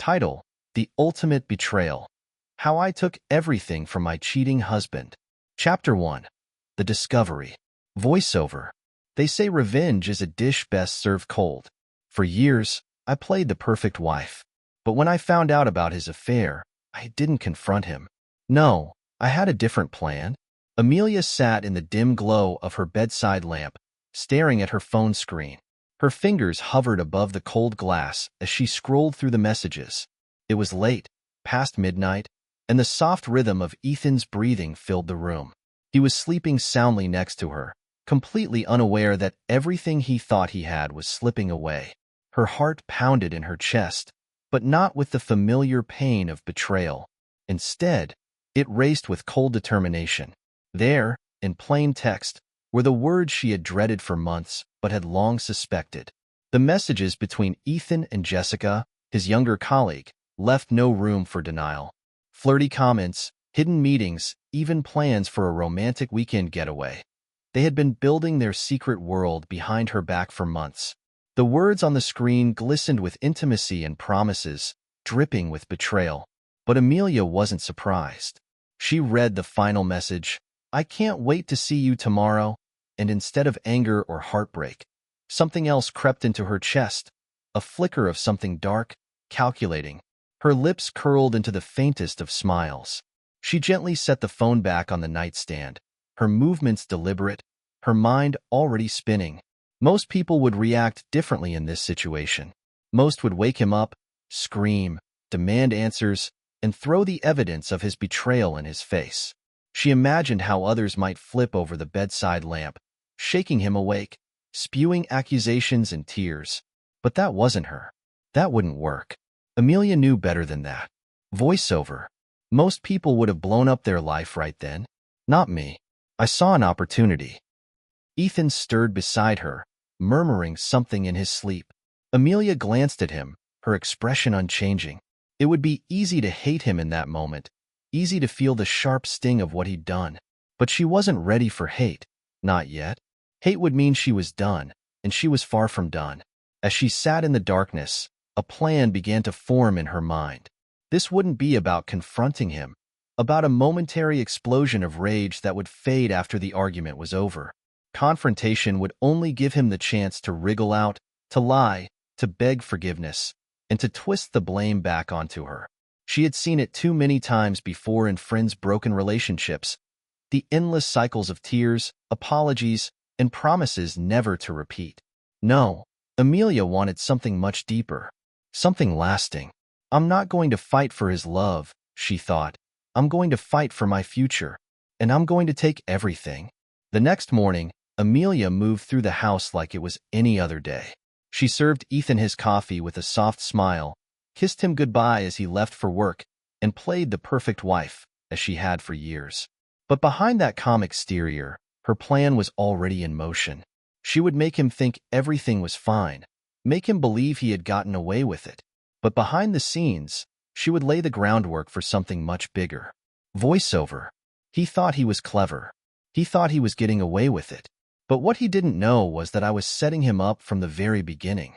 Title: The Ultimate Betrayal. How I Took Everything from My Cheating Husband. Chapter 1. The Discovery. Voiceover. They say revenge is a dish best served cold. For years, I played the perfect wife. But when I found out about his affair, I didn't confront him. No, I had a different plan. Amelia sat in the dim glow of her bedside lamp, staring at her phone screen. Her fingers hovered above the cold glass as she scrolled through the messages. It was late, past midnight, and the soft rhythm of Ethan's breathing filled the room. He was sleeping soundly next to her, completely unaware that everything he thought he had was slipping away. Her heart pounded in her chest, but not with the familiar pain of betrayal. Instead, it raced with cold determination. There, in plain text, were the words she had dreaded for months but had long suspected. The messages between Ethan and Jessica, his younger colleague, left no room for denial. Flirty comments, hidden meetings, even plans for a romantic weekend getaway. They had been building their secret world behind her back for months. The words on the screen glistened with intimacy and promises, dripping with betrayal. But Amelia wasn't surprised. She read the final message, "I can't wait to see you tomorrow," and instead of anger or heartbreak, something else crept into her chest, a flicker of something dark, calculating. Her lips curled into the faintest of smiles. She gently set the phone back on the nightstand, her movements deliberate, her mind already spinning. Most people would react differently in this situation. Most would wake him up, scream, demand answers, and throw the evidence of his betrayal in his face. She imagined how others might flip over the bedside lamp, shaking him awake, spewing accusations and tears. But that wasn't her. That wouldn't work. Amelia knew better than that. Voiceover. Most people would have blown up their life right then. Not me. I saw an opportunity. Ethan stirred beside her, murmuring something in his sleep. Amelia glanced at him, her expression unchanging. It would be easy to hate him in that moment, easy to feel the sharp sting of what he'd done. But she wasn't ready for hate. Not yet. Hate would mean she was done, and she was far from done. As she sat in the darkness, a plan began to form in her mind. This wouldn't be about confronting him, about a momentary explosion of rage that would fade after the argument was over. Confrontation would only give him the chance to wriggle out, to lie, to beg forgiveness, and to twist the blame back onto her. She had seen it too many times before in friends' broken relationships, the endless cycles of tears, apologies, and promises never to repeat. No, Amelia wanted something much deeper, something lasting. I'm not going to fight for his love, she thought. I'm going to fight for my future, and I'm going to take everything. The next morning, Amelia moved through the house like it was any other day. She served Ethan his coffee with a soft smile, kissed him goodbye as he left for work, and played the perfect wife, as she had for years. But behind that calm exterior, her plan was already in motion. She would make him think everything was fine, make him believe he had gotten away with it. But behind the scenes, she would lay the groundwork for something much bigger. Voiceover. He thought he was clever. He thought he was getting away with it. But what he didn't know was that I was setting him up from the very beginning.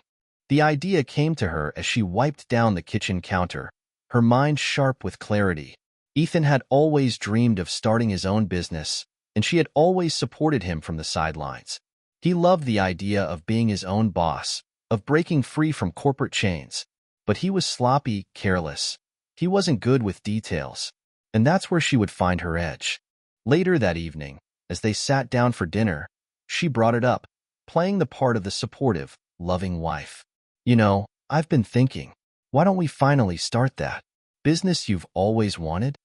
The idea came to her as she wiped down the kitchen counter, her mind sharp with clarity. Ethan had always dreamed of starting his own business, and she had always supported him from the sidelines. He loved the idea of being his own boss, of breaking free from corporate chains. But he was sloppy, careless. He wasn't good with details. And that's where she would find her edge. Later that evening, as they sat down for dinner, she brought it up, playing the part of the supportive, loving wife. You know, I've been thinking, why don't we finally start that business you've always wanted?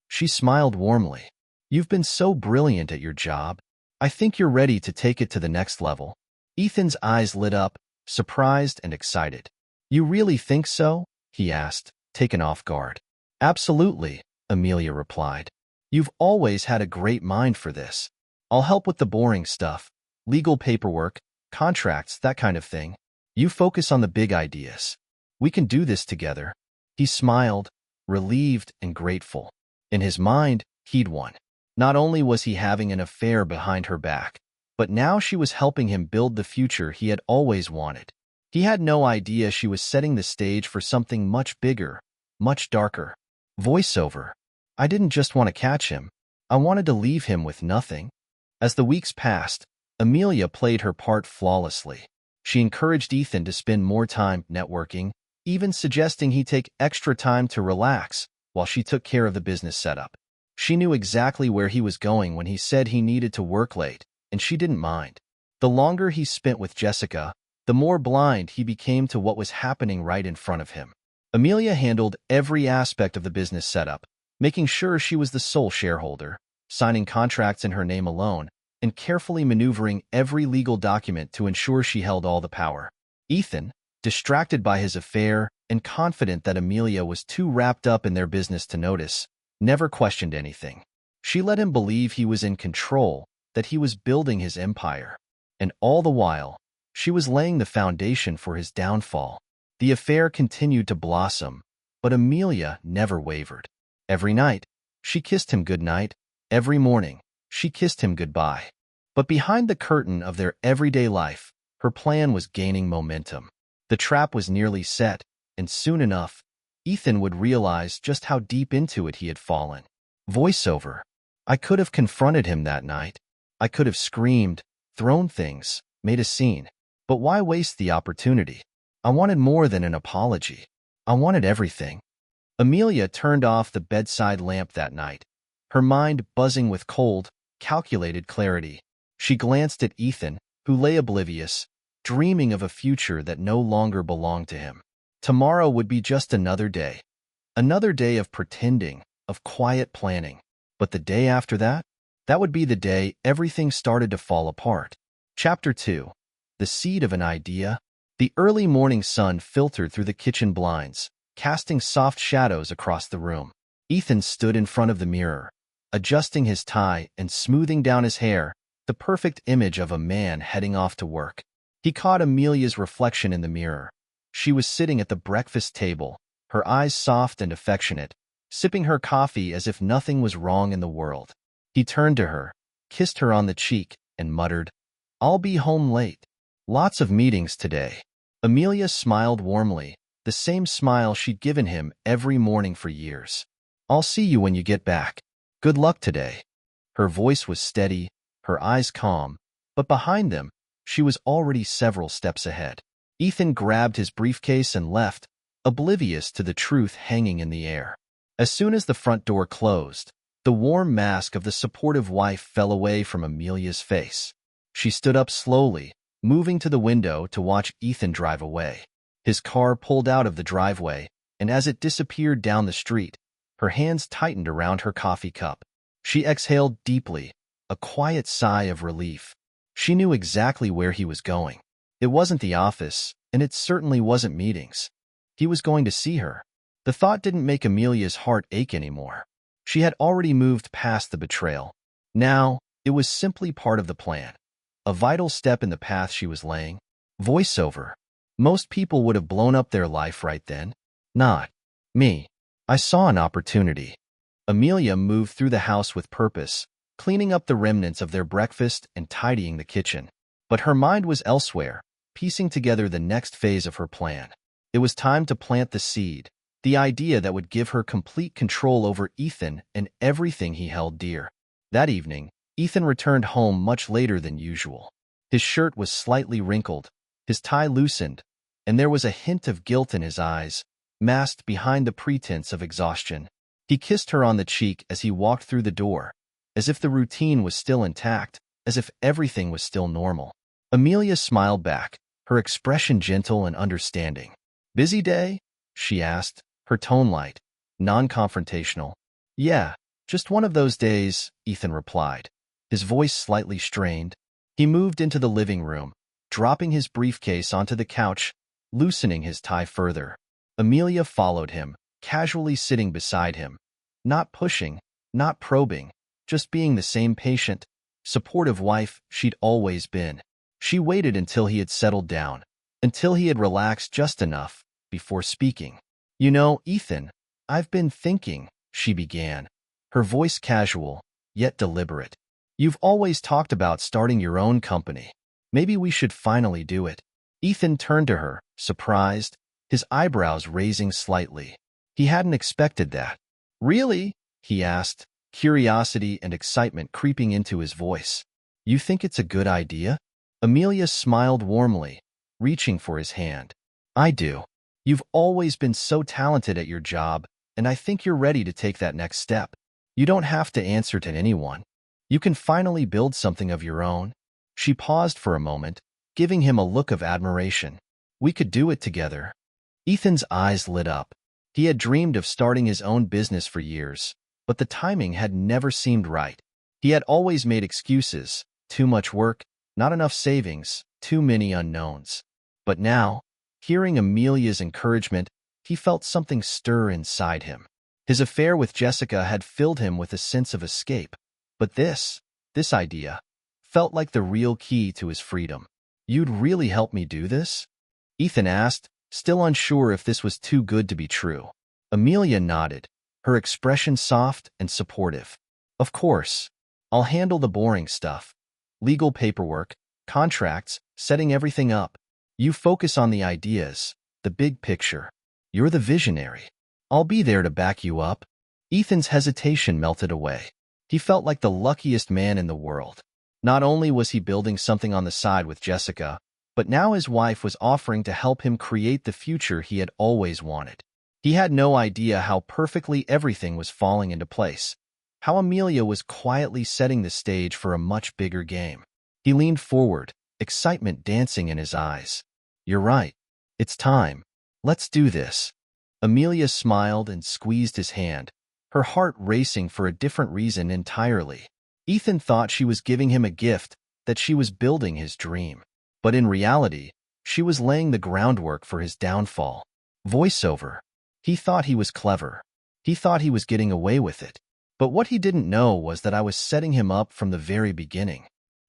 She smiled warmly. You've been so brilliant at your job. I think you're ready to take it to the next level. Ethan's eyes lit up, surprised and excited. You really think so? He asked, taken off guard. Absolutely, Amelia replied. You've always had a great mind for this. I'll help with the boring stuff. Legal paperwork, contracts, that kind of thing. You focus on the big ideas. We can do this together. He smiled, relieved and grateful. In his mind, he'd won. Not only was he having an affair behind her back, but now she was helping him build the future he had always wanted. He had no idea she was setting the stage for something much bigger, much darker. Voiceover. I didn't just want to catch him. I wanted to leave him with nothing. As the weeks passed, Amelia played her part flawlessly. She encouraged Ethan to spend more time networking, even suggesting he take extra time to relax while she took care of the business setup. She knew exactly where he was going when he said he needed to work late, and she didn't mind. The longer he spent with Jessica, the more blind he became to what was happening right in front of him. Amelia handled every aspect of the business setup, making sure she was the sole shareholder, signing contracts in her name alone, and carefully maneuvering every legal document to ensure she held all the power. Ethan, distracted by his affair and confident that Amelia was too wrapped up in their business to notice, never questioned anything. She let him believe he was in control, that he was building his empire. And all the while, she was laying the foundation for his downfall. The affair continued to blossom, but Amelia never wavered. Every night, she kissed him goodnight. Every morning, she kissed him goodbye. But behind the curtain of their everyday life, her plan was gaining momentum. The trap was nearly set, and soon enough, Ethan would realize just how deep into it he had fallen. Voiceover. I could have confronted him that night. I could have screamed, thrown things, made a scene. But why waste the opportunity? I wanted more than an apology. I wanted everything. Amelia turned off the bedside lamp that night, her mind buzzing with cold, calculated clarity. She glanced at Ethan, who lay oblivious, dreaming of a future that no longer belonged to him. Tomorrow would be just another day of pretending, of quiet planning. But the day after that? That would be the day everything started to fall apart. Chapter 2. The Seed of an Idea. The early morning sun filtered through the kitchen blinds, casting soft shadows across the room. Ethan stood in front of the mirror, adjusting his tie and smoothing down his hair, the perfect image of a man heading off to work. He caught Amelia's reflection in the mirror. She was sitting at the breakfast table, her eyes soft and affectionate, sipping her coffee as if nothing was wrong in the world. He turned to her, kissed her on the cheek, and muttered, "I'll be home late. Lots of meetings today." Amelia smiled warmly, the same smile she'd given him every morning for years. "I'll see you when you get back. Good luck today." Her voice was steady, her eyes calm, but behind them, she was already several steps ahead. Ethan grabbed his briefcase and left, oblivious to the truth hanging in the air. As soon as the front door closed, the warm mask of the supportive wife fell away from Amelia's face. She stood up slowly, moving to the window to watch Ethan drive away. His car pulled out of the driveway, and as it disappeared down the street, her hands tightened around her coffee cup. She exhaled deeply, a quiet sigh of relief. She knew exactly where he was going. It wasn't the office, and it certainly wasn't meetings. He was going to see her. The thought didn't make Amelia's heart ache anymore. She had already moved past the betrayal. Now, it was simply part of the plan, a vital step in the path she was laying. Voiceover. Most people would have blown up their life right then. Not me. I saw an opportunity. Amelia moved through the house with purpose, cleaning up the remnants of their breakfast and tidying the kitchen. But her mind was elsewhere, piecing together the next phase of her plan. It was time to plant the seed, the idea that would give her complete control over Ethan and everything he held dear. That evening, Ethan returned home much later than usual. His shirt was slightly wrinkled, his tie loosened, and there was a hint of guilt in his eyes, masked behind the pretense of exhaustion. He kissed her on the cheek as he walked through the door, as if the routine was still intact, as if everything was still normal. Amelia smiled back, her expression gentle and understanding. "Busy day?" she asked, her tone light, non-confrontational. "Yeah, just one of those days," Ethan replied, his voice slightly strained. He moved into the living room, dropping his briefcase onto the couch, loosening his tie further. Amelia followed him, casually sitting beside him, not pushing, not probing, just being the same patient, supportive wife she'd always been. She waited until he had settled down, until he had relaxed just enough, before speaking. "You know, Ethan, I've been thinking," she began, her voice casual, yet deliberate. "You've always talked about starting your own company. Maybe we should finally do it." Ethan turned to her, surprised, his eyebrows raising slightly. He hadn't expected that. Really? He asked, curiosity and excitement creeping into his voice. You think it's a good idea? Amelia smiled warmly, reaching for his hand. I do. You've always been so talented at your job, and I think you're ready to take that next step. You don't have to answer to anyone. You can finally build something of your own. She paused for a moment, giving him a look of admiration. We could do it together. Ethan's eyes lit up. He had dreamed of starting his own business for years, but the timing had never seemed right. He had always made excuses, too much work, not enough savings, too many unknowns. But now, hearing Amelia's encouragement, he felt something stir inside him. His affair with Jessica had filled him with a sense of escape, but this idea, felt like the real key to his freedom. You'd really help me do this? Ethan asked, still unsure if this was too good to be true. Amelia nodded, her expression soft and supportive. Of course. I'll handle the boring stuff. Legal paperwork, contracts, setting everything up. You focus on the ideas, the big picture. You're the visionary. I'll be there to back you up. Ethan's hesitation melted away. He felt like the luckiest man in the world. Not only was he building something on the side with Jessica, but now his wife was offering to help him create the future he had always wanted. He had no idea how perfectly everything was falling into place, how Amelia was quietly setting the stage for a much bigger game. He leaned forward, excitement dancing in his eyes. You're right. It's time. Let's do this. Amelia smiled and squeezed his hand, her heart racing for a different reason entirely. Ethan thought she was giving him a gift, that she was building his dream. But in reality, she was laying the groundwork for his downfall. Voiceover. He thought he was clever. He thought he was getting away with it. But what he didn't know was that I was setting him up from the very beginning.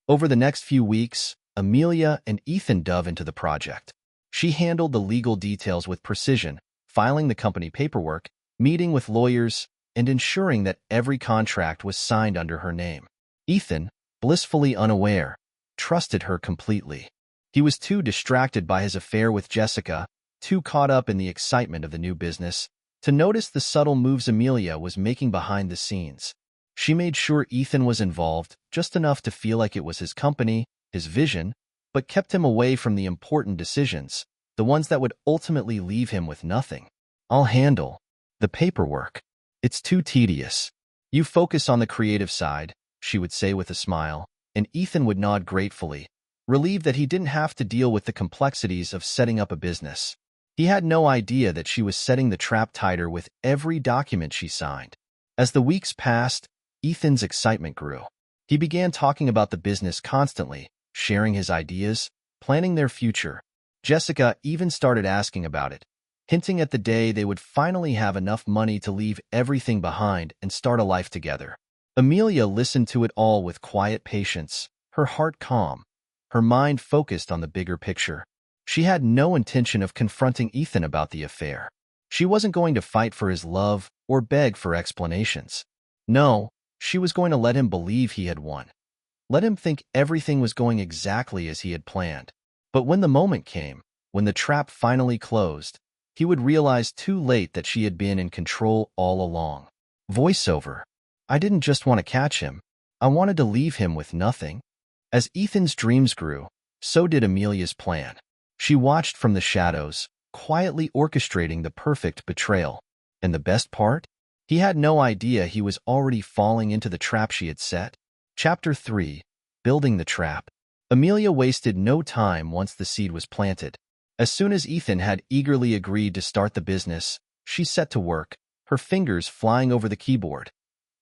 Over the next few weeks, Amelia and Ethan dove into the project. She handled the legal details with precision, filing the company paperwork, meeting with lawyers, and ensuring that every contract was signed under her name. Ethan, blissfully unaware, trusted her completely. He was too distracted by his affair with Jessica, too caught up in the excitement of the new business, to notice the subtle moves Amelia was making behind the scenes. She made sure Ethan was involved, just enough to feel like it was his company, his vision, but kept him away from the important decisions, the ones that would ultimately leave him with nothing. I'll handle the paperwork. It's too tedious. You focus on the creative side, she would say with a smile, and Ethan would nod gratefully, relieved that he didn't have to deal with the complexities of setting up a business. He had no idea that she was setting the trap tighter with every document she signed. As the weeks passed, Ethan's excitement grew. He began talking about the business constantly, sharing his ideas, planning their future. Jessica even started asking about it, hinting at the day they would finally have enough money to leave everything behind and start a life together. Amelia listened to it all with quiet patience, her heart calm, her mind focused on the bigger picture. She had no intention of confronting Ethan about the affair. She wasn't going to fight for his love or beg for explanations. No, she was going to let him believe he had won. Let him think everything was going exactly as he had planned. But when the moment came, when the trap finally closed, he would realize too late that she had been in control all along. Voiceover. I didn't just want to catch him. I wanted to leave him with nothing. As Ethan's dreams grew, so did Amelia's plan. She watched from the shadows, quietly orchestrating the perfect betrayal. And the best part? He had no idea he was already falling into the trap she had set. Chapter 3. Building the Trap. Amelia wasted no time once the seed was planted. As soon as Ethan had eagerly agreed to start the business, she set to work, her fingers flying over the keyboard,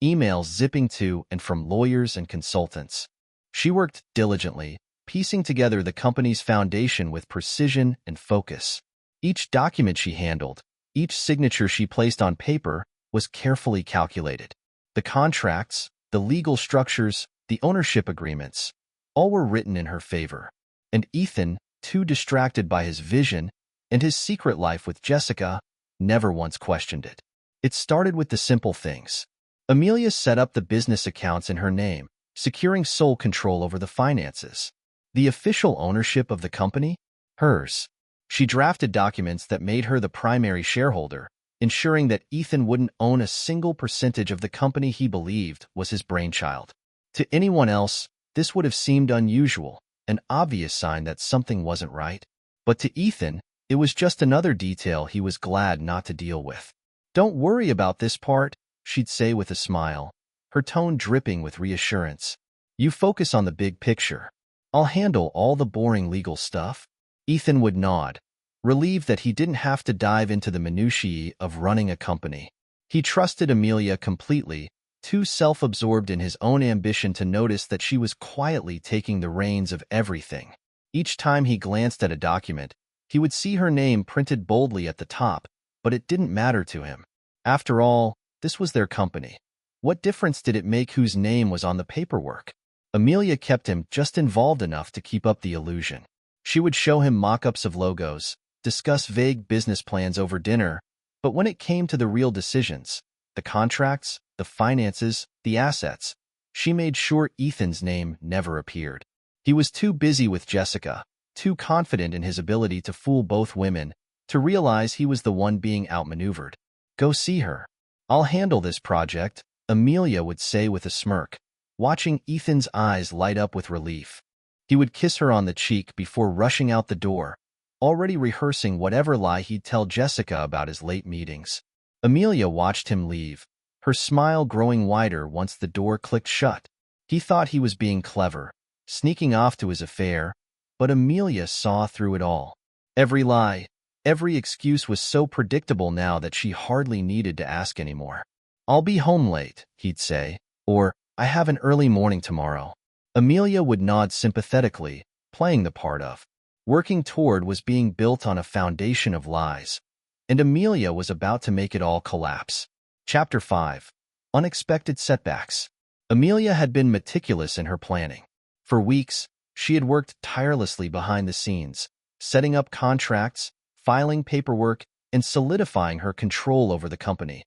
emails zipping to and from lawyers and consultants. She worked diligently, piecing together the company's foundation with precision and focus. Each document she handled, each signature she placed on paper, was carefully calculated. The contracts, the legal structures, the ownership agreements, all were written in her favor. And Ethan, too distracted by his vision and his secret life with Jessica, never once questioned it. It started with the simple things. Amelia set up the business accounts in her name, securing sole control over the finances. The official ownership of the company? hers. She drafted documents that made her the primary shareholder, ensuring that Ethan wouldn't own a single percentage of the company he believed was his brainchild. To anyone else, this would have seemed unusual, an obvious sign that something wasn't right. But to Ethan, it was just another detail he was glad not to deal with. "Don't worry about this part," she'd say with a smile, her tone dripping with reassurance. "You focus on the big picture. I'll handle all the boring legal stuff." Ethan would nod, relieved that he didn't have to dive into the minutiae of running a company. He trusted Amelia completely, too self-absorbed in his own ambition to notice that she was quietly taking the reins of everything. Each time he glanced at a document, he would see her name printed boldly at the top, but it didn't matter to him. After all, this was their company. What difference did it make whose name was on the paperwork? Amelia kept him just involved enough to keep up the illusion. She would show him mock-ups of logos, discuss vague business plans over dinner, but when it came to the real decisions, the contracts, the finances, the assets, she made sure Ethan's name never appeared. He was too busy with Jessica, too confident in his ability to fool both women, to realize he was the one being outmaneuvered. "Go see her. I'll handle this project," Amelia would say with a smirk, watching Ethan's eyes light up with relief. He would kiss her on the cheek before rushing out the door, already rehearsing whatever lie he'd tell Jessica about his late meetings. Amelia watched him leave, her smile growing wider once the door clicked shut. He thought he was being clever, sneaking off to his affair, but Amelia saw through it all. Every lie, every excuse was so predictable now that she hardly needed to ask anymore. "I'll be home late," he'd say, or "I have an early morning tomorrow." Amelia would nod sympathetically, playing the part of working toward was being built on a foundation of lies, and Amelia was about to make it all collapse. Chapter 5. Unexpected Setbacks. Amelia had been meticulous in her planning. For weeks, she had worked tirelessly behind the scenes, setting up contracts, filing paperwork, and solidifying her control over the company,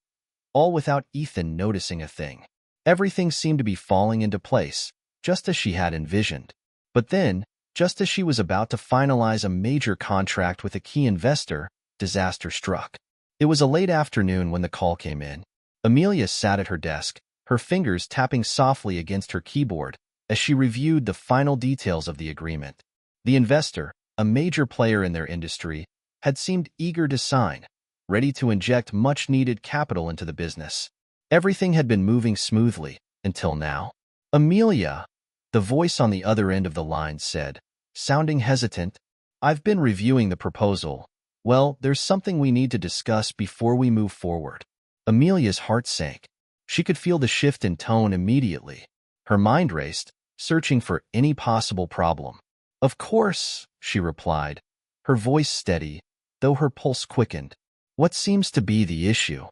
all without Ethan noticing a thing. Everything seemed to be falling into place, just as she had envisioned. But then, just as she was about to finalize a major contract with a key investor, disaster struck. It was a late afternoon when the call came in. Amelia sat at her desk, her fingers tapping softly against her keyboard as she reviewed the final details of the agreement. The investor, a major player in their industry, had seemed eager to sign, ready to inject much-needed capital into the business. Everything had been moving smoothly, until now. "Amelia," the voice on the other end of the line said, sounding hesitant, "I've been reviewing the proposal. Well, there's something we need to discuss before we move forward." Amelia's heart sank. She could feel the shift in tone immediately. Her mind raced, searching for any possible problem. "Of course," she replied, her voice steady, though her pulse quickened. "What seems to be the issue?"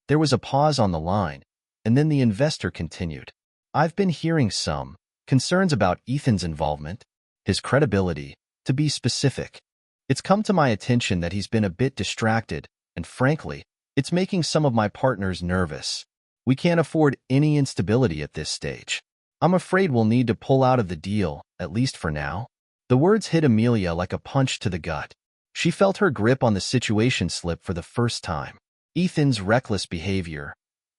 There was a pause on the line, and then the investor continued. "I've been hearing some concerns about Ethan's involvement, his credibility, to be specific. It's come to my attention that he's been a bit distracted, and frankly, it's making some of my partners nervous. We can't afford any instability at this stage. I'm afraid we'll need to pull out of the deal, at least for now." The words hit Amelia like a punch to the gut. She felt her grip on the situation slip for the first time. Ethan's reckless behavior,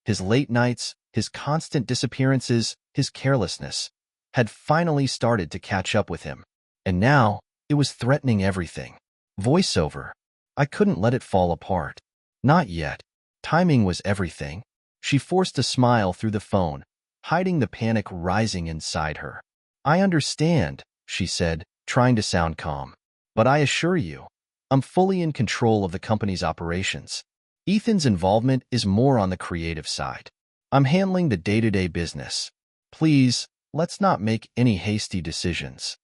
his late nights, his constant disappearances, his carelessness, had finally started to catch up with him. And now, it was threatening everything. Voiceover. "I couldn't let it fall apart. Not yet. Timing was everything." She forced a smile through the phone, hiding the panic rising inside her. "I understand," she said, trying to sound calm. "But I assure you, I'm fully in control of the company's operations. Ethan's involvement is more on the creative side. I'm handling the day-to-day business. Please, let's not make any hasty decisions."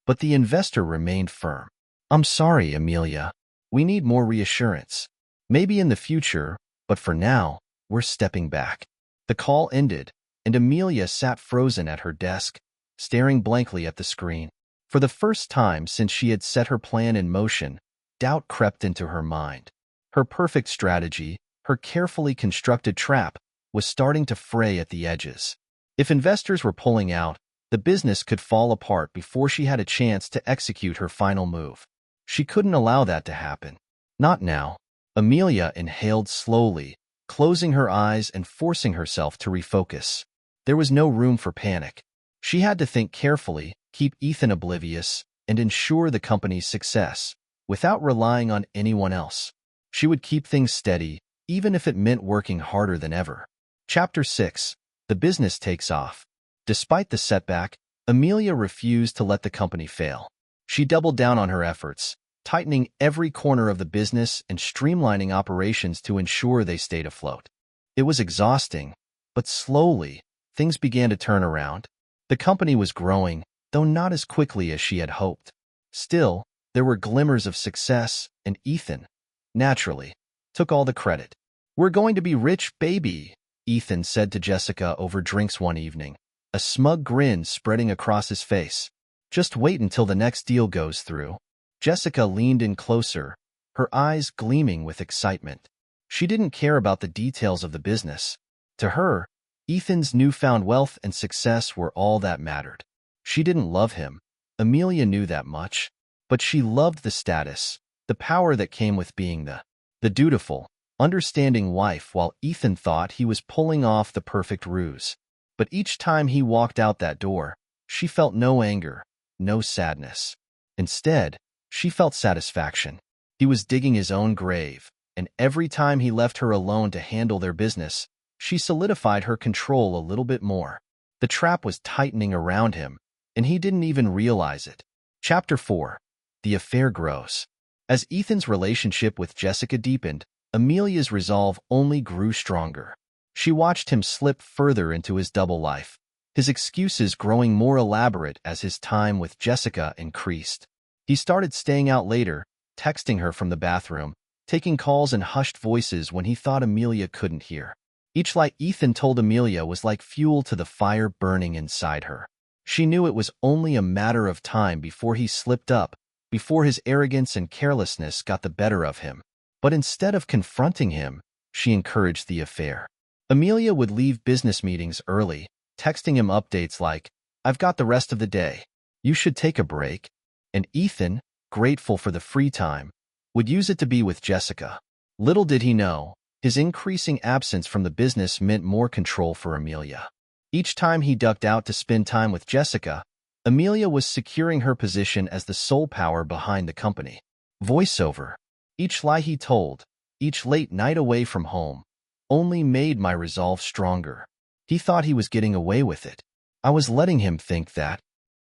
But the investor remained firm. "I'm sorry, Amelia. We need more reassurance. Maybe in the future, but for now, we're stepping back." The call ended, and Amelia sat frozen at her desk, staring blankly at the screen. For the first time since she had set her plan in motion, doubt crept into her mind. Her perfect strategy, her carefully constructed trap, was starting to fray at the edges. If investors were pulling out, the business could fall apart before she had a chance to execute her final move. She couldn't allow that to happen. Not now. Amelia inhaled slowly, closing her eyes and forcing herself to refocus. There was no room for panic. She had to think carefully, keep Ethan oblivious, and ensure the company's success, without relying on anyone else. She would keep things steady, even if it meant working harder than ever. Chapter 6. The business takes off. Despite the setback, Amelia refused to let the company fail. She doubled down on her efforts, tightening every corner of the business and streamlining operations to ensure they stayed afloat. It was exhausting, but slowly, things began to turn around. The company was growing, though not as quickly as she had hoped. Still, there were glimmers of success, and Ethan, naturally, took all the credit. "We're going to be rich, baby," Ethan said to Jessica over drinks one evening, a smug grin spreading across his face. "Just wait until the next deal goes through." Jessica leaned in closer, her eyes gleaming with excitement. She didn't care about the details of the business. To her, Ethan's newfound wealth and success were all that mattered. She didn't love him. Amelia knew that much. But she loved the status, the power that came with being the dutiful, understanding wife, while Ethan thought he was pulling off the perfect ruse. But each time he walked out that door, she felt no anger, no sadness. Instead, she felt satisfaction. He was digging his own grave, and every time he left her alone to handle their business, she solidified her control a little bit more. The trap was tightening around him, and he didn't even realize it. Chapter 4. The affair grows. As Ethan's relationship with Jessica deepened, Amelia's resolve only grew stronger. She watched him slip further into his double life, his excuses growing more elaborate as his time with Jessica increased. He started staying out later, texting her from the bathroom, taking calls in hushed voices when he thought Amelia couldn't hear. Each lie Ethan told Amelia was like fuel to the fire burning inside her. She knew it was only a matter of time before he slipped up, before his arrogance and carelessness got the better of him. But instead of confronting him, she encouraged the affair. Amelia would leave business meetings early, texting him updates like, "I've got the rest of the day. You should take a break." And Ethan, grateful for the free time, would use it to be with Jessica. Little did he know, his increasing absence from the business meant more control for Amelia. Each time he ducked out to spend time with Jessica, Amelia was securing her position as the sole power behind the company. Voiceover. Each lie he told, each late night away from home, only made my resolve stronger. He thought he was getting away with it. I was letting him think that.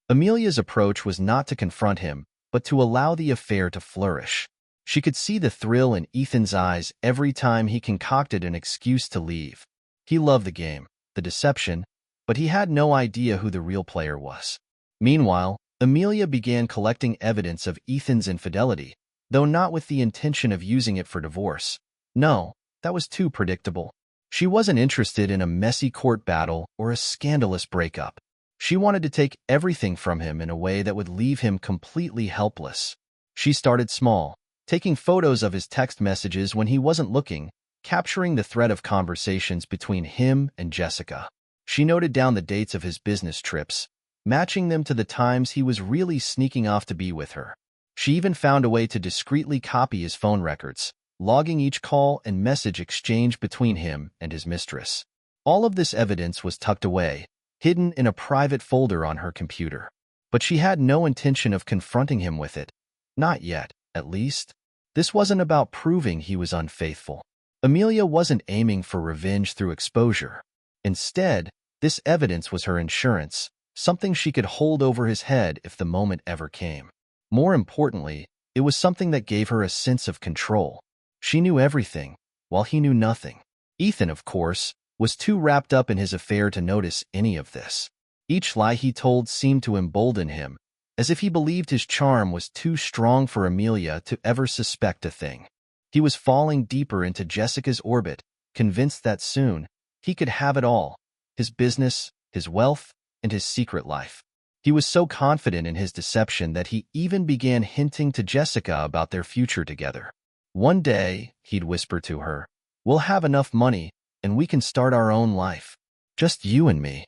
Amelia's approach was not to confront him, but to allow the affair to flourish. She could see the thrill in Ethan's eyes every time he concocted an excuse to leave. He loved the game, the deception, but he had no idea who the real player was. Meanwhile, Amelia began collecting evidence of Ethan's infidelity, though not with the intention of using it for divorce. No, that was too predictable. She wasn't interested in a messy court battle or a scandalous breakup. She wanted to take everything from him in a way that would leave him completely helpless. She started small, taking photos of his text messages when he wasn't looking, capturing the thread of conversations between him and Jessica. She noted down the dates of his business trips, matching them to the times he was really sneaking off to be with her. She even found a way to discreetly copy his phone records, logging each call and message exchange between him and his mistress. All of this evidence was tucked away, hidden in a private folder on her computer. But she had no intention of confronting him with it. Not yet, at least. This wasn't about proving he was unfaithful. Amelia wasn't aiming for revenge through exposure. Instead, this evidence was her insurance, something she could hold over his head if the moment ever came. More importantly, it was something that gave her a sense of control. She knew everything, while he knew nothing. Ethan, of course, was too wrapped up in his affair to notice any of this. Each lie he told seemed to embolden him, as if he believed his charm was too strong for Amelia to ever suspect a thing. He was falling deeper into Jessica's orbit, convinced that soon he could have it all: his business, his wealth, and his secret life. He was so confident in his deception that he even began hinting to Jessica about their future together. One day, he'd whisper to her, "We'll have enough money, and we can start our own life. Just you and me."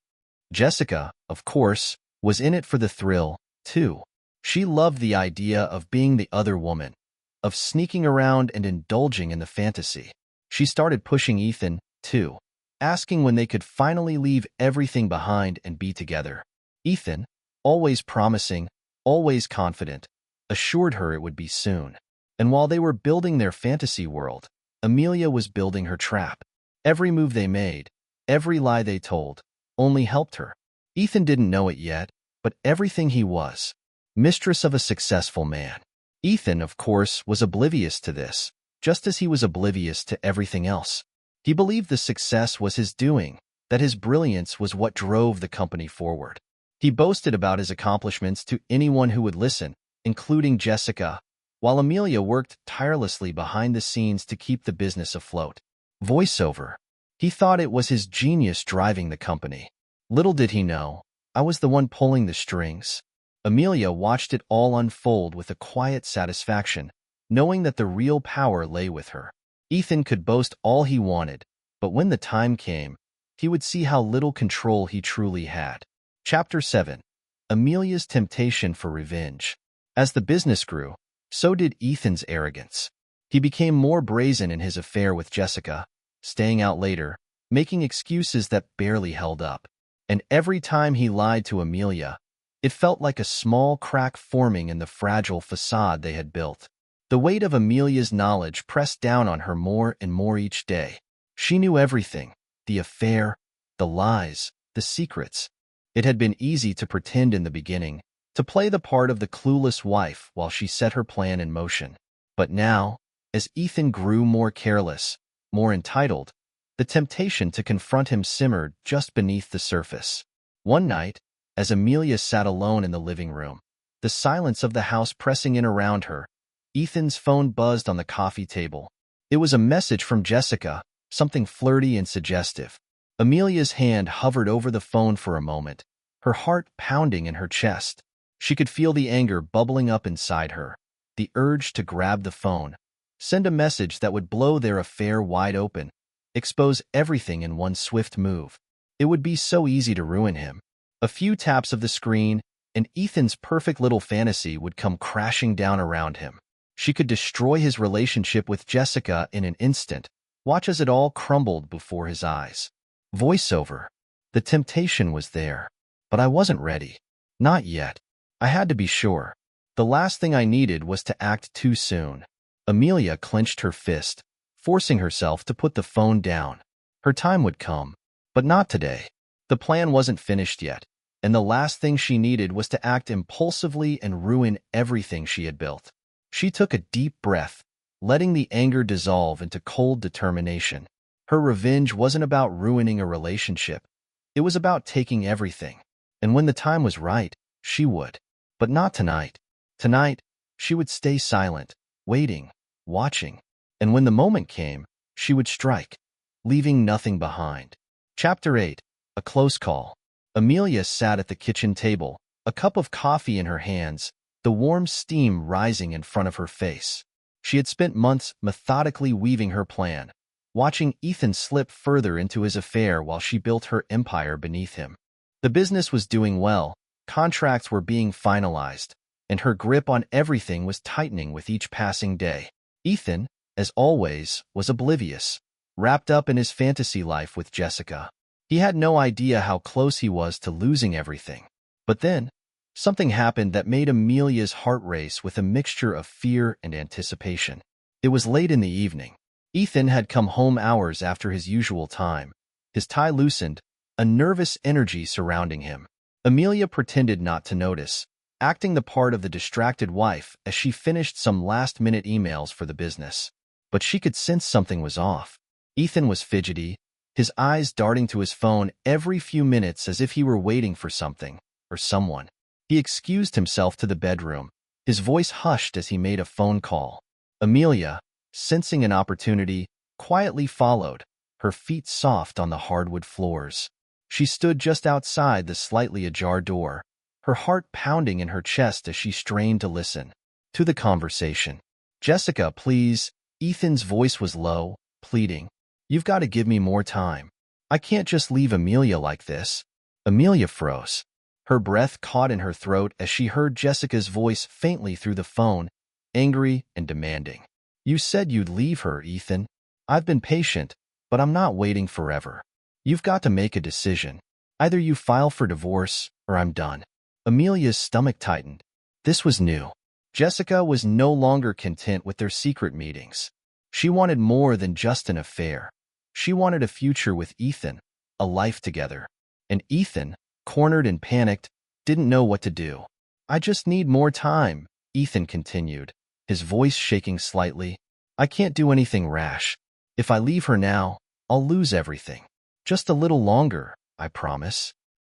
Jessica, of course, was in it for the thrill, too. She loved the idea of being the other woman, of sneaking around and indulging in the fantasy. She started pushing Ethan, too, asking when they could finally leave everything behind and be together. Ethan, always promising, always confident, assured her it would be soon. And while they were building their fantasy world, Amelia was building her trap. Every move they made, every lie they told, only helped her. Ethan didn't know it yet, but everything he was, mistress of a successful man. Ethan, of course, was oblivious to this, just as he was oblivious to everything else. He believed the success was his doing, that his brilliance was what drove the company forward. He boasted about his accomplishments to anyone who would listen, including Jessica, while Amelia worked tirelessly behind the scenes to keep the business afloat. Voiceover. He thought it was his genius driving the company. Little did he know, I was the one pulling the strings. Amelia watched it all unfold with a quiet satisfaction, knowing that the real power lay with her. Ethan could boast all he wanted, but when the time came, he would see how little control he truly had. Chapter 7. Amelia's temptation for revenge. As the business grew, so did Ethan's arrogance. He became more brazen in his affair with Jessica, staying out later, making excuses that barely held up. And every time he lied to Amelia, it felt like a small crack forming in the fragile facade they had built. The weight of Amelia's knowledge pressed down on her more and more each day. She knew everything, the affair, the lies, the secrets. It had been easy to pretend in the beginning, to play the part of the clueless wife while she set her plan in motion. But now, as Ethan grew more careless, more entitled, the temptation to confront him simmered just beneath the surface. One night, as Amelia sat alone in the living room, the silence of the house pressing in around her, Ethan's phone buzzed on the coffee table. It was a message from Jessica, something flirty and suggestive. Amelia's hand hovered over the phone for a moment, her heart pounding in her chest. She could feel the anger bubbling up inside her, the urge to grab the phone, send a message that would blow their affair wide open, expose everything in one swift move. It would be so easy to ruin him. A few taps of the screen, and Ethan's perfect little fantasy would come crashing down around him. She could destroy his relationship with Jessica in an instant, watch as it all crumbled before his eyes. Voiceover. The temptation was there, but I wasn't ready. Not yet. I had to be sure. The last thing I needed was to act too soon. Amelia clenched her fist, forcing herself to put the phone down. Her time would come, but not today. The plan wasn't finished yet, and the last thing she needed was to act impulsively and ruin everything she had built. She took a deep breath, letting the anger dissolve into cold determination. Her revenge wasn't about ruining a relationship. It was about taking everything. And when the time was right, she would. But not tonight. Tonight, she would stay silent, waiting, watching. And when the moment came, she would strike, leaving nothing behind. Chapter 8. A close call. Amelia sat at the kitchen table, a cup of coffee in her hands, the warm steam rising in front of her face. She had spent months methodically weaving her plan, watching Ethan slip further into his affair while she built her empire beneath him. The business was doing well, contracts were being finalized, and her grip on everything was tightening with each passing day. Ethan, as always, was oblivious, wrapped up in his fantasy life with Jessica. He had no idea how close he was to losing everything. But then, something happened that made Amelia's heart race with a mixture of fear and anticipation. It was late in the evening. Ethan had come home hours after his usual time, his tie loosened, a nervous energy surrounding him. Amelia pretended not to notice, acting the part of the distracted wife as she finished some last-minute emails for the business. But she could sense something was off. Ethan was fidgety, his eyes darting to his phone every few minutes as if he were waiting for something, or someone. He excused himself to the bedroom, his voice hushed as he made a phone call. Amelia, sensing an opportunity, quietly followed, her feet soft on the hardwood floors. She stood just outside the slightly ajar door, her heart pounding in her chest as she strained to listen to the conversation. "Jessica, please." Ethan's voice was low, pleading. "You've got to give me more time. I can't just leave Amelia like this." Amelia froze. Her breath caught in her throat as she heard Jessica's voice faintly through the phone, angry and demanding. "You said you'd leave her, Ethan. I've been patient, but I'm not waiting forever. You've got to make a decision. Either you file for divorce, or I'm done." Amelia's stomach tightened. This was new. Jessica was no longer content with their secret meetings. She wanted more than just an affair. She wanted a future with Ethan, a life together. And Ethan, cornered and panicked, didn't know what to do. "I just need more time," Ethan continued, his voice shaking slightly. "I can't do anything rash. If I leave her now, I'll lose everything. Just a little longer, I promise."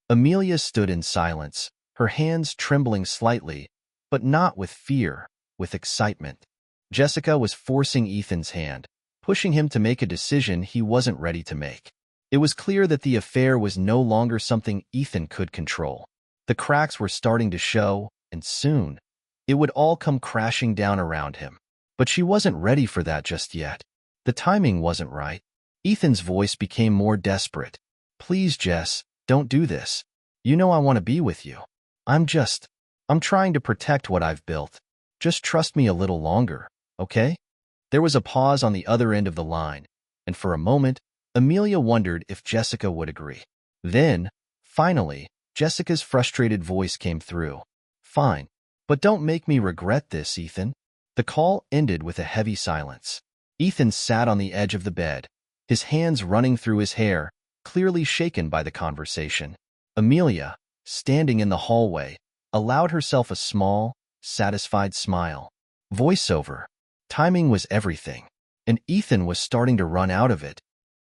Amelia stood in silence, her hands trembling slightly, but not with fear, with excitement. Jessica was forcing Ethan's hand, pushing him to make a decision he wasn't ready to make. It was clear that the affair was no longer something Ethan could control. The cracks were starting to show, and soon, it would all come crashing down around him. But she wasn't ready for that just yet. The timing wasn't right. Ethan's voice became more desperate. "Please, Jess, don't do this. You know I want to be with you. I'm trying to protect what I've built. Just trust me a little longer, okay?" There was a pause on the other end of the line, and for a moment, Amelia wondered if Jessica would agree. Then, finally, Jessica's frustrated voice came through. "Fine, but don't make me regret this, Ethan." The call ended with a heavy silence. Ethan sat on the edge of the bed, his hands running through his hair, clearly shaken by the conversation. Amelia, standing in the hallway, allowed herself a small, satisfied smile. Voiceover. Timing was everything, and Ethan was starting to run out of it.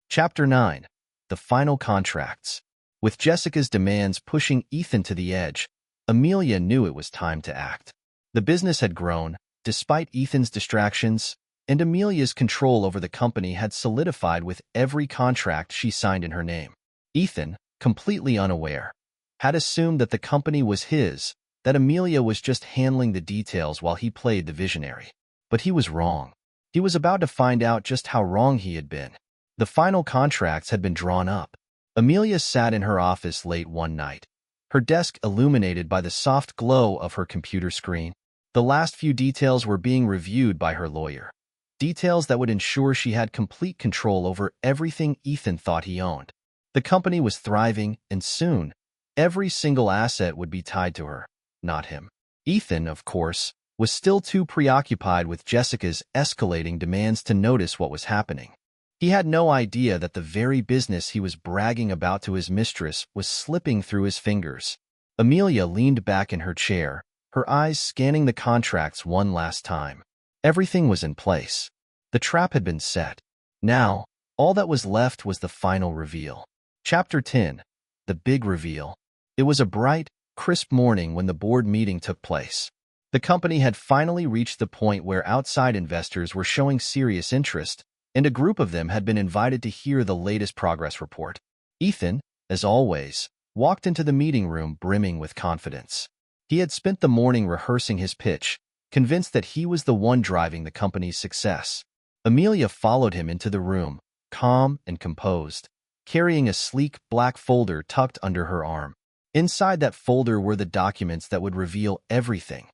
Chapter 9. The Final Contracts. With Jessica's demands pushing Ethan to the edge, Amelia knew it was time to act. The business had grown, despite Ethan's distractions, and Amelia's control over the company had solidified with every contract she signed in her name. Ethan, completely unaware, had assumed that the company was his, that Amelia was just handling the details while he played the visionary. But he was wrong. He was about to find out just how wrong he had been. The final contracts had been drawn up. Amelia sat in her office late one night, her desk illuminated by the soft glow of her computer screen. The last few details were being reviewed by her lawyer. Details that would ensure she had complete control over everything Ethan thought he owned. The company was thriving, and soon, every single asset would be tied to her, not him. Ethan, of course, was still too preoccupied with Jessica's escalating demands to notice what was happening. He had no idea that the very business he was bragging about to his mistress was slipping through his fingers. Amelia leaned back in her chair, her eyes scanning the contracts one last time. Everything was in place. The trap had been set. Now, all that was left was the final reveal. Chapter 10. The Big Reveal. It was a bright, crisp morning when the board meeting took place. The company had finally reached the point where outside investors were showing serious interest, and a group of them had been invited to hear the latest progress report. Ethan, as always, walked into the meeting room brimming with confidence. He had spent the morning rehearsing his pitch, convinced that he was the one driving the company's success. Amelia followed him into the room, calm and composed, carrying a sleek black folder tucked under her arm. Inside that folder were the documents that would reveal everything.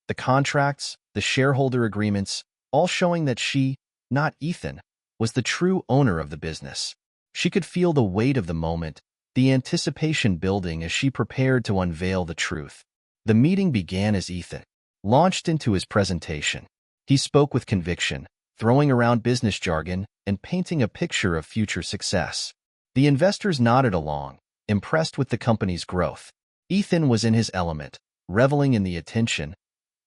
The contracts, the shareholder agreements, all showing that she, not Ethan, was the true owner of the business. She could feel the weight of the moment, the anticipation building as she prepared to unveil the truth. The meeting began as Ethan launched into his presentation. He spoke with conviction, throwing around business jargon and painting a picture of future success. The investors nodded along, impressed with the company's growth. Ethan was in his element, reveling in the attention,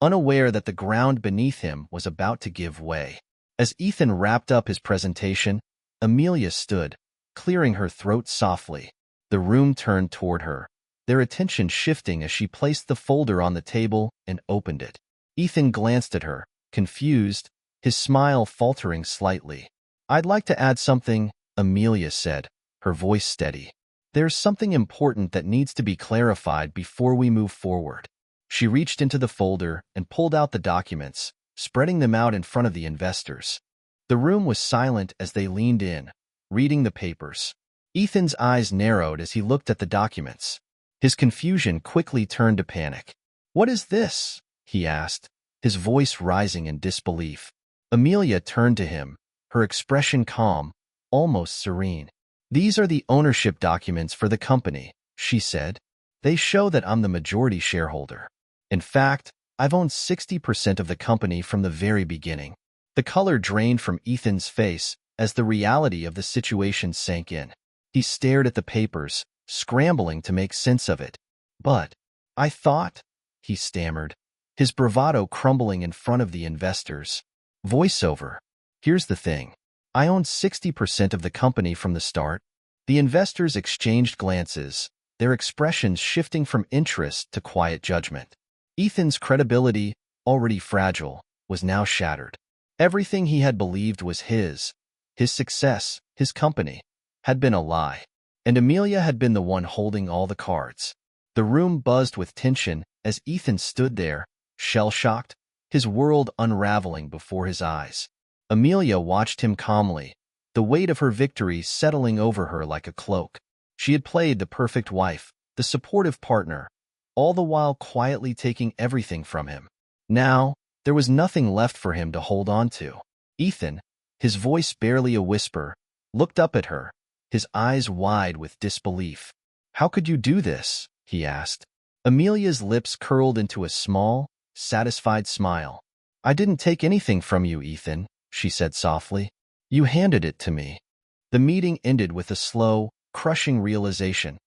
unaware that the ground beneath him was about to give way. As Ethan wrapped up his presentation, Amelia stood, clearing her throat softly. The room turned toward her, their attention shifting as she placed the folder on the table and opened it. Ethan glanced at her, confused, his smile faltering slightly. "I'd like to add something," Amelia said, her voice steady. "There's something important that needs to be clarified before we move forward." She reached into the folder and pulled out the documents, spreading them out in front of the investors. The room was silent as they leaned in, reading the papers. Ethan's eyes narrowed as he looked at the documents. His confusion quickly turned to panic. "What is this?" he asked, his voice rising in disbelief. Amelia turned to him, her expression calm, almost serene. "These are the ownership documents for the company," she said. "They show that I'm the majority shareholder. In fact, I've owned 60% of the company from the very beginning." The color drained from Ethan's face as the reality of the situation sank in. He stared at the papers, scrambling to make sense of it. "But I thought," he stammered, his bravado crumbling in front of the investors. Voiceover. "Here's the thing. I owned 60% of the company from the start." The investors exchanged glances, their expressions shifting from interest to quiet judgment. Ethan's credibility, already fragile, was now shattered. Everything he had believed was his success, his company, had been a lie, and Amelia had been the one holding all the cards. The room buzzed with tension as Ethan stood there, shell-shocked, his world unraveling before his eyes. Amelia watched him calmly, the weight of her victory settling over her like a cloak. She had played the perfect wife, the supportive partner, all the while quietly taking everything from him. Now, there was nothing left for him to hold on to. Ethan, his voice barely a whisper, looked up at her, his eyes wide with disbelief. "How could you do this?" he asked. Amelia's lips curled into a small, satisfied smile. "I didn't take anything from you, Ethan," she said softly. "You handed it to me." The meeting ended with a slow, crushing realization.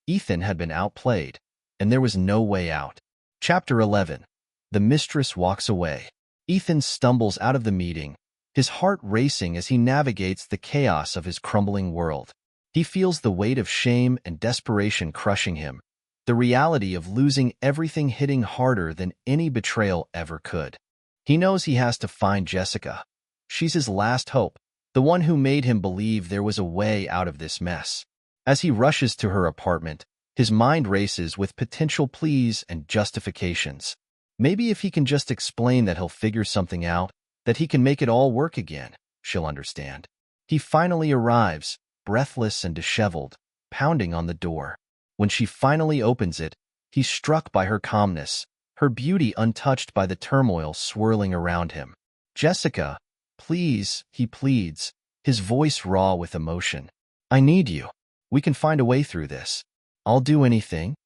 Ethan had been outplayed, and there was no way out. Chapter 11. The mistress walks away. Ethan stumbles out of the meeting, his heart racing as he navigates the chaos of his crumbling world. He feels the weight of shame and desperation crushing him, the reality of losing everything hitting harder than any betrayal ever could. He knows he has to find Jessica. She's his last hope, the one who made him believe there was a way out of this mess. As he rushes to her apartment, his mind races with potential pleas and justifications. Maybe if he can just explain that he'll figure something out, that he can make it all work again, she'll understand. He finally arrives, breathless and disheveled, pounding on the door. When she finally opens it, he's struck by her calmness, her beauty untouched by the turmoil swirling around him. "Jessica, please," he pleads, his voice raw with emotion. "I need you. We can find a way through this. I'll do anything."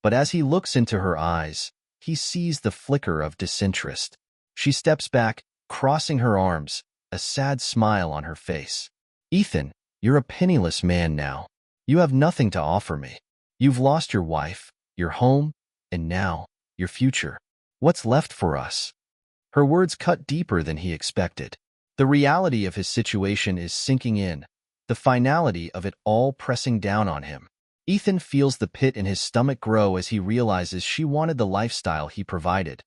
But as he looks into her eyes, he sees the flicker of disinterest. She steps back, crossing her arms, a sad smile on her face. "Ethan, you're a penniless man now. You have nothing to offer me. You've lost your wife, your home, and now, your future. What's left for us?" Her words cut deeper than he expected. The reality of his situation is sinking in, the finality of it all pressing down on him. Ethan feels the pit in his stomach grow as he realizes she wanted the lifestyle he provided,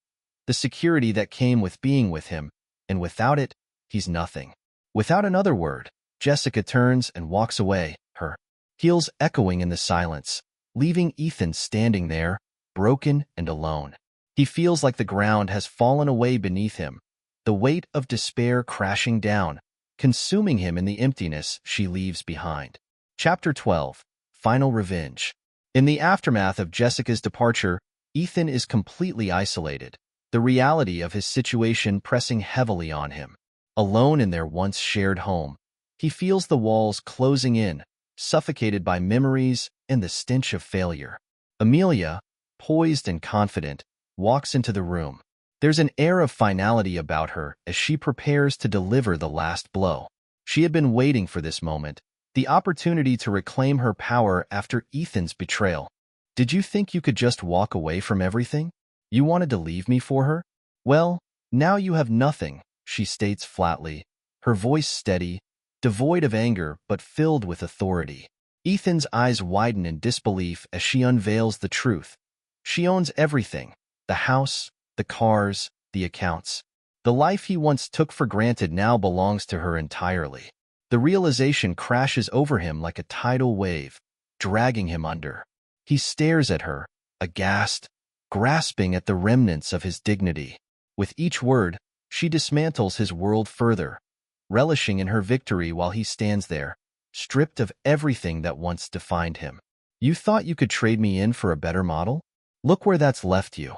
the security that came with being with him, and without it, he's nothing. Without another word, Jessica turns and walks away, her heels echoing in the silence, leaving Ethan standing there, broken and alone. He feels like the ground has fallen away beneath him, the weight of despair crashing down, consuming him in the emptiness she leaves behind. Chapter 12. Final Revenge. In the aftermath of Jessica's departure, Ethan is completely isolated, the reality of his situation pressing heavily on him. Alone in their once shared home, he feels the walls closing in, suffocated by memories and the stench of failure. Amelia, poised and confident, walks into the room. There's an air of finality about her as she prepares to deliver the last blow. She had been waiting for this moment, the opportunity to reclaim her power after Ethan's betrayal. "Did you think you could just walk away from everything? You wanted to leave me for her? Well, now you have nothing," she states flatly, her voice steady, devoid of anger but filled with authority. Ethan's eyes widen in disbelief as she unveils the truth. She owns everything, the house, the cars, the accounts. The life he once took for granted now belongs to her entirely. The realization crashes over him like a tidal wave, dragging him under. He stares at her, aghast, grasping at the remnants of his dignity. With each word, she dismantles his world further, relishing in her victory while he stands there, stripped of everything that once defined him. You thought you could trade me in for a better model? Look where that's left you.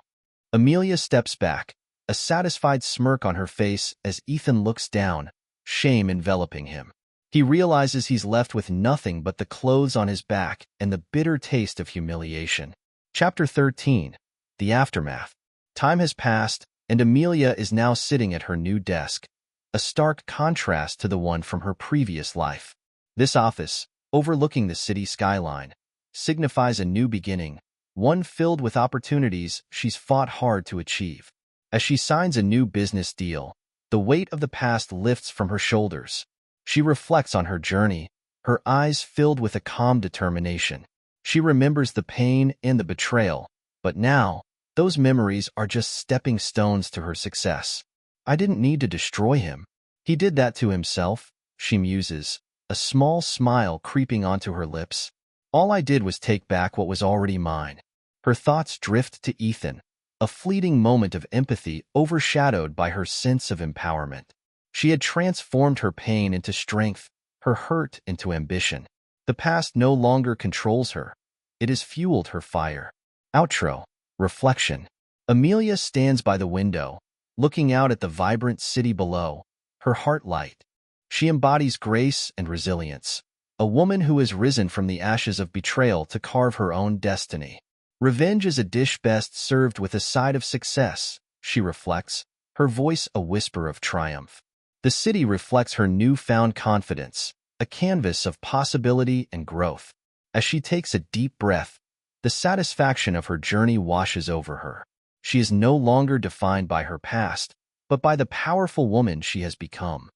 Amelia steps back, a satisfied smirk on her face as Ethan looks down, shame enveloping him. He realizes he's left with nothing but the clothes on his back and the bitter taste of humiliation. Chapter 13. The Aftermath. Time has passed, and Amelia is now sitting at her new desk, a stark contrast to the one from her previous life. This office, overlooking the city skyline, signifies a new beginning, one filled with opportunities she's fought hard to achieve. As she signs a new business deal, the weight of the past lifts from her shoulders. She reflects on her journey, her eyes filled with a calm determination. She remembers the pain and the betrayal, but now, those memories are just stepping stones to her success. I didn't need to destroy him. He did that to himself, she muses, a small smile creeping onto her lips. All I did was take back what was already mine. Her thoughts drift to Ethan, a fleeting moment of empathy overshadowed by her sense of empowerment. She had transformed her pain into strength, her hurt into ambition. The past no longer controls her. It has fueled her fire. Outro. Reflection. Amelia stands by the window, looking out at the vibrant city below, her heart light. She embodies grace and resilience, a woman who has risen from the ashes of betrayal to carve her own destiny. Revenge is a dish best served with a side of success, she reflects, her voice a whisper of triumph. The city reflects her newfound confidence, a canvas of possibility and growth. As she takes a deep breath, the satisfaction of her journey washes over her. She is no longer defined by her past, but by the powerful woman she has become.